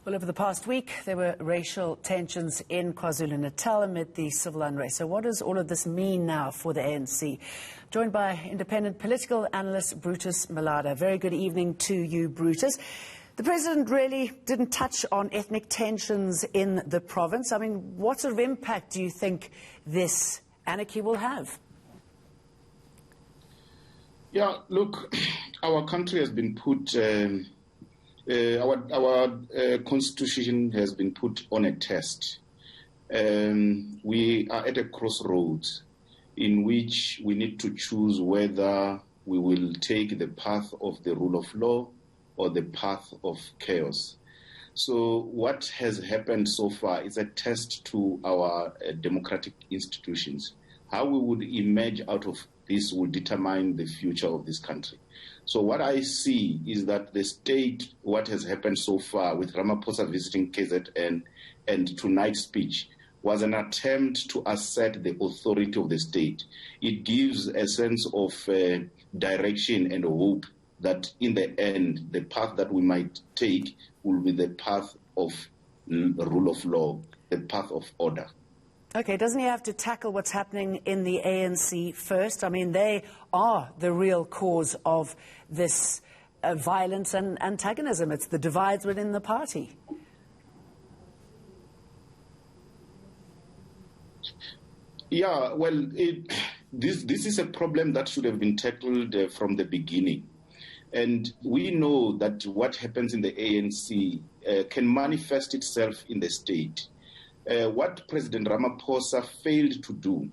Well, over the past week, there were racial tensions in KwaZulu-Natal amid the civil unrest. So what does all of this mean now for the ANC? Joined by independent political analyst Brutus Malada. Very good evening to you, Brutus. The president really didn't touch on ethnic tensions in the province. I mean, what sort of impact do you think this anarchy will have? Yeah, look, our country has been put... Our constitution has been put on a test. We are at a crossroads in which we need to choose whether we will take the path of the rule of law or the path of chaos. So what has happened so far is a test to our democratic institutions. How we would emerge out of this will determine the future of this country. So what I see is that the state, what has happened so far with Ramaphosa visiting KZN and tonight's speech, was an attempt to assert the authority of the state. It gives a sense of direction and hope that in the end, the path that we might take will be the path of the rule of law, the path of order. Okay, doesn't he have to tackle what's happening in the ANC first? I mean, they are the real cause of this violence and antagonism. It's the divides within the party. Yeah, well, this is a problem that should have been tackled from the beginning. And we know that what happens in the ANC can manifest itself in the state. What President Ramaphosa failed to do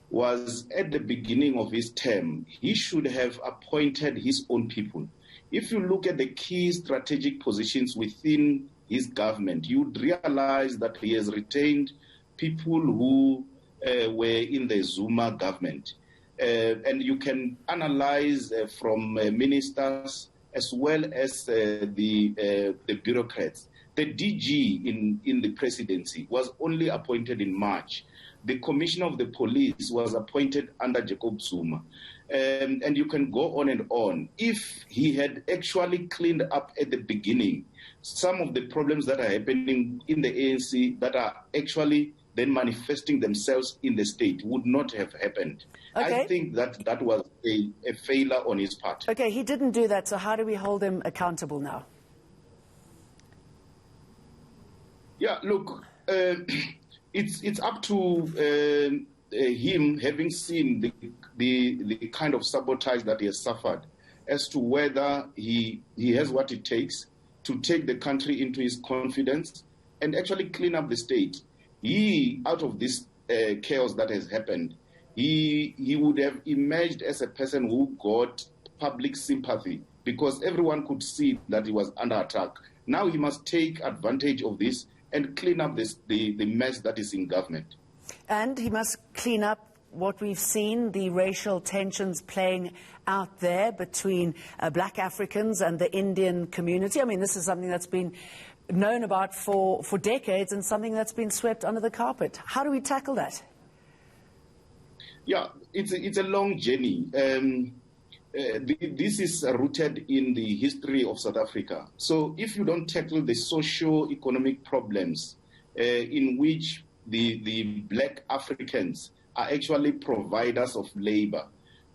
was, at the beginning of his term, he should have appointed his own people. If you look at the key strategic positions within his government, you would realize that he has retained people who were in the Zuma government. And you can analyze from ministers as well as the bureaucrats. The DG in the presidency was only appointed in March. The commissioner of the police was appointed under Jacob Zuma. And you can go on and on. If he had actually cleaned up at the beginning some of the problems that are happening in the ANC that are actually then manifesting themselves in the state would not have happened. Okay. I think that was a failure on his part. Okay, he didn't do that, so how do we hold him accountable now? Yeah, look, it's up to him, having seen the kind of sabotage that he has suffered, as to whether he has what it takes to take the country into his confidence and actually clean up the state. He, out of this chaos that has happened, he would have emerged as a person who got public sympathy because everyone could see that he was under attack. Now he must take advantage of this and clean up the mess that is in government. And he must clean up what we've seen, the racial tensions playing out there between black Africans and the Indian community. I mean, this is something that's been known about for decades and something that's been swept under the carpet. How do we tackle that? Yeah, it's a long journey. This is rooted in the history of South Africa. So if you don't tackle the socio-economic problems in which the black Africans are actually providers of labor,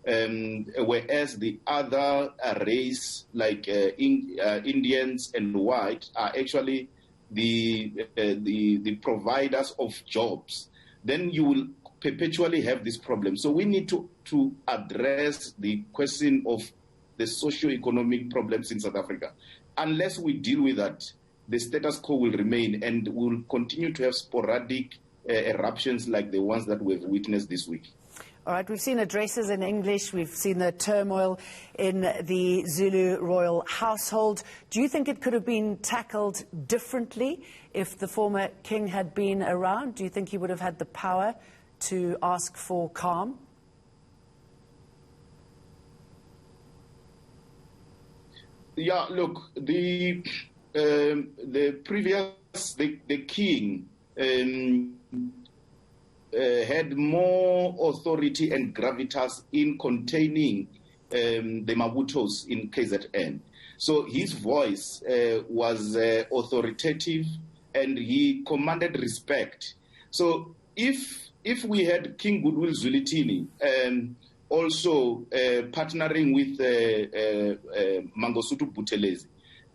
whereas the other race like Indians and white are actually the providers of jobs, then you will perpetually have this problem. So we need to address the question of the socio-economic problems in South Africa. Unless we deal with that, the status quo will remain and we'll continue to have sporadic eruptions like the ones that we've witnessed this week. All right, we've seen addresses in English, we've seen the turmoil in the Zulu royal household. Do you think it could have been tackled differently if the former king had been around? Do you think he would have had the power to ask for calm? Yeah, look, the king had more authority and gravitas in containing the Mabutos in KZN. So his voice was authoritative, and he commanded respect. So if we had King Goodwill Zwelithini also partnering with Mangosuthu Buthelezi,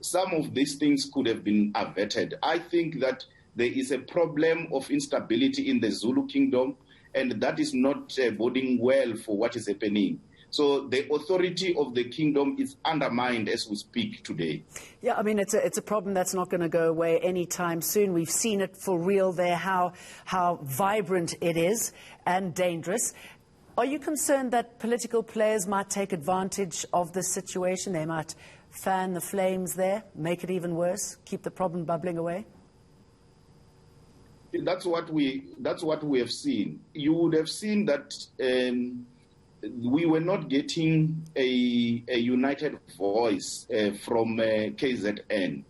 some of these things could have been averted. I think that there is a problem of instability in the Zulu kingdom, and that is not boding well for what is happening. So the authority of the kingdom is undermined as we speak today. Yeah, I mean, it's a problem that's not going to go away anytime soon. We've seen it for real there, how vibrant it is and dangerous. Are you concerned that political players might take advantage of this situation? They might fan the flames there, make it even worse, keep the problem bubbling away? That's what we have seen. You would have seen that we were not getting a united voice from KZN,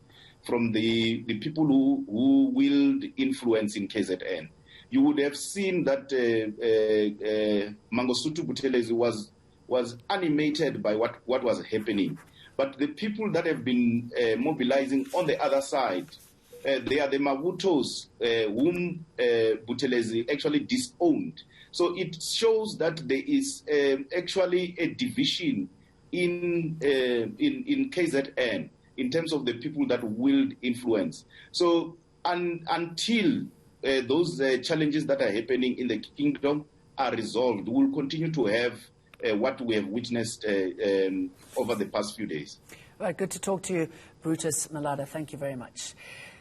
from the people who willed influence in KZN. You would have seen that Mangosuthu Buthelezi was animated by what was happening. But the people that have been mobilizing on the other side, they are the Mabutos whom Buthelezi actually disowned. So it shows that there is actually a division in KZN in terms of the people that willed influence. So until those challenges that are happening in the kingdom are resolved, we will continue to have what we have witnessed over the past few days. Right, good to talk to you, Brutus Malada. Thank you very much.